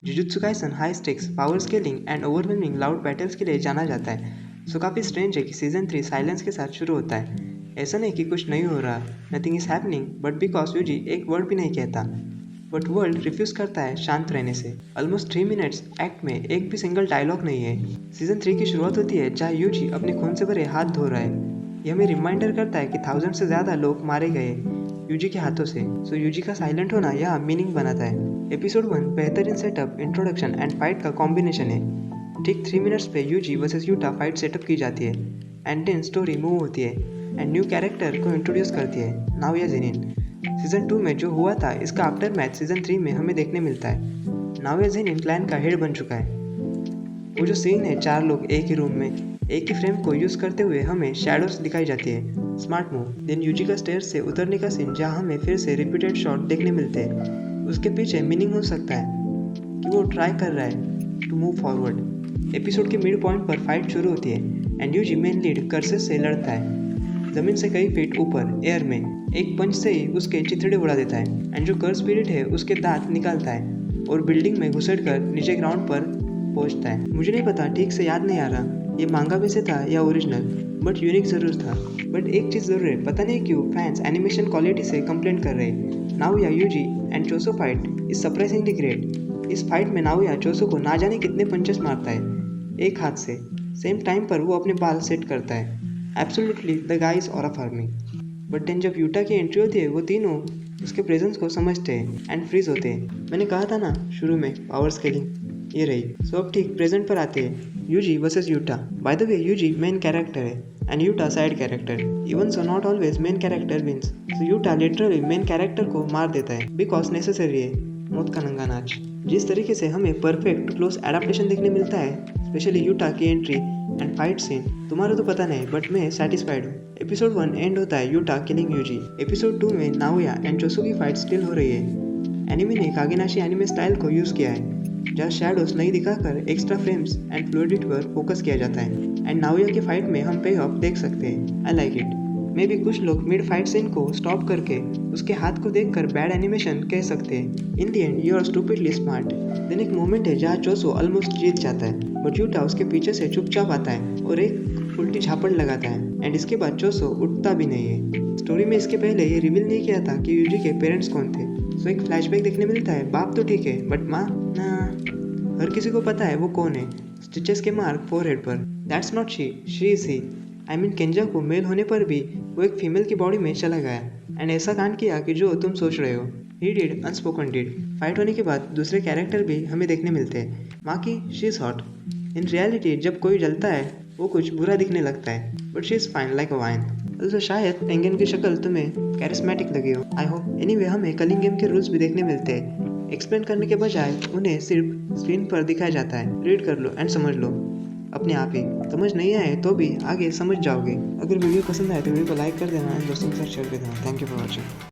Jujutsu Kaisen high stakes, power scaling and overwhelming loud battles के लिए जाना जाता है। सो काफ़ी स्ट्रेंज है कि सीजन 3 साइलेंस के साथ शुरू होता है। ऐसा नहीं कि कुछ नहीं हो रहा, nothing is happening, but because Yuji एक वर्ड भी नहीं कहता, बट वर्ल्ड रिफ्यूज करता है शांत रहने से। ऑलमोस्ट 3 मिनट्स एक्ट में एक भी सिंगल डायलॉग नहीं है। सीजन 3 की शुरुआत होती है जहाँ यूजी अपने खून से भरे हाथ धो रहा है। यह हमें रिमाइंडर करता है कि 1000 से ज़्यादा लोग मारे गए यूजी के हाथों से। सो यूजी का साइलेंट होना यहाँ मीनिंग बनाता है। एपिसोड 1 बेहतरीन सेटअप, इंट्रोडक्शन एंड फाइट का कॉम्बिनेशन है। ठीक 3 मिनट्स पे Yuji versus Yuta fight setup की जाती है एंड देन स्टोरी मूव होती है एंड न्यू कैरेक्टर को इंट्रोड्यूस करती है, नाओया जेनिन। सीजन 2 में जो हुआ था इसका आफ्टर मैच सीजन 3 में हमें देखने मिलता है। नाओया जेनिन क्लैन का हेड बन चुका है। वो जो सीन है 4 लोग एक ही रूम में एक ही फ्रेम को यूज करते हुए हमें शैडोज दिखाई जाती है, स्मार्ट मूव। देन यूजी का स्टेयर्स से उतरने का सीन जहाँ हमें फिर से रिपीटेड शॉट देखने मिलते हैं। उसके पीछे मीनिंग हो सकता है कि वो ट्राई कर रहा है टू मूव फॉरवर्ड। एपिसोड के मिड पॉइंट पर फाइट शुरू होती है and Yuji main lead curses से लड़ता है। जमीन से कई फीट ऊपर एयर में एक पंच से ही उसके चिथड़े उड़ा देता है एंड जो कर्स स्पिरिट है उसके दांत निकालता है और बिल्डिंग में घुसड़कर नीचे ग्राउंड पर पहुंचता है। मुझे नहीं पता, ठीक से याद नहीं आ रहा ये मांगा में से था या ओरिजिनल, बट यूनिक जरूर था। बट एक चीज़ जरूर है, पता नहीं क्यों फैंस एनिमेशन क्वालिटी से कंप्लेंट कर रहे हैं। Naoya Yuji and Choso fight is surprisingly great. इस फाइट में नाओया चोसो को ना जाने कितने पंचेस मारता है एक हाथ से, सेम टाइम पर वो अपने बाल सेट करता है। Absolutely the guy is aura farming. But then जब यूटा की एंट्री होती है वो तीनों उसके प्रेजेंस को समझते हैं एंड फ्रीज होते हैं। मैंने कहा था ना शुरू में पावर स्केलिंग, ये रही। सो अब ठीक प्रेजेंट पर आते हैं, Yuji versus Yuta. By the way Yuji main character है and Yuta side character. Even so not always main character wins. So Yuta literally main character को मार देता है बिकॉज नेसेसरी है, मौत का नंगा नाच। जिस तरीके से हमें परफेक्ट क्लोज एडाप्टेशन देखने मिलता है, स्पेशली यूटा की एंट्री एंड फाइट सीन, तुम्हारा तो पता नहीं बट मैं सेटिस्फाइड हूँ। एपिसोड 1 एंड होता है यूटा किलिंग यूजी। एपिसोड 2 में नाओया एंड चोसो की फाइट स्टिल हो रही है। एनिमे ने कागेनाशी एनिमे स्टाइल को यूज किया है जहाँ शैडोज नहीं दिखाकर एक्स्ट्रा फ्रेम्स एंड फ्लूइडिटी पर फोकस किया जाता है एंड नाओया की फाइट में हम पे ऑफ देख सकते हैं। I like it. मे भी कुछ लोग मिड फाइट सीन को स्टॉप करके उसके हाथ को देखकर बैड एनिमेशन कह सकते हैं। In the end you are stupidly smart. Then एक मोमेंट है जहाँ चोसो ऑलमोस्ट जीत जाता है बट यूटा उसके पीछे से चुपचाप आता है और एक उल्टी झापड़ लगाता है एंड इसके बाद चोसो उठता भी नहीं है। स्टोरी में इसके पहले ये रिवील नहीं किया था कि यूजी के पेरेंट्स कौन थे। सो एक फ्लैशबैक देखने मिलता है, बाप तो ठीक है बट माँ ना। हर किसी को पता है वो कौन है, स्टिचेस के मार्क फोरहेड पर। That's not she is he. I mean Kenja को मेल होने पर भी वो एक फीमेल की बॉडी में चला गया एंड ऐसा कांड किया कि जो तुम सोच रहे हो। He did unspoken did. Fight होने के बाद दूसरे कैरेक्टर भी हमें देखने मिलते हैं। माँ की she is hot. In reality जब कोई जलता है वो कुछ बुरा दिखने लगता है but she is fine like a wine. तो शायद टेंगन की शक्ल तुम्हें कैरिस्मेटिक लगी हो, आई होप। एनीवे हमें कलिंग गेम के रूल्स भी देखने मिलते हैं। एक्सप्लेन करने के बजाय उन्हें सिर्फ स्क्रीन पर दिखाया जाता है। रीड कर लो एंड समझ लो अपने आप ही। समझ नहीं आए तो भी आगे समझ जाओगे। अगर वीडियो पसंद आए तो वीडियो को लाइक कर देना एंड दोस्तों के साथ शेयर कर देना। Thank you for watching.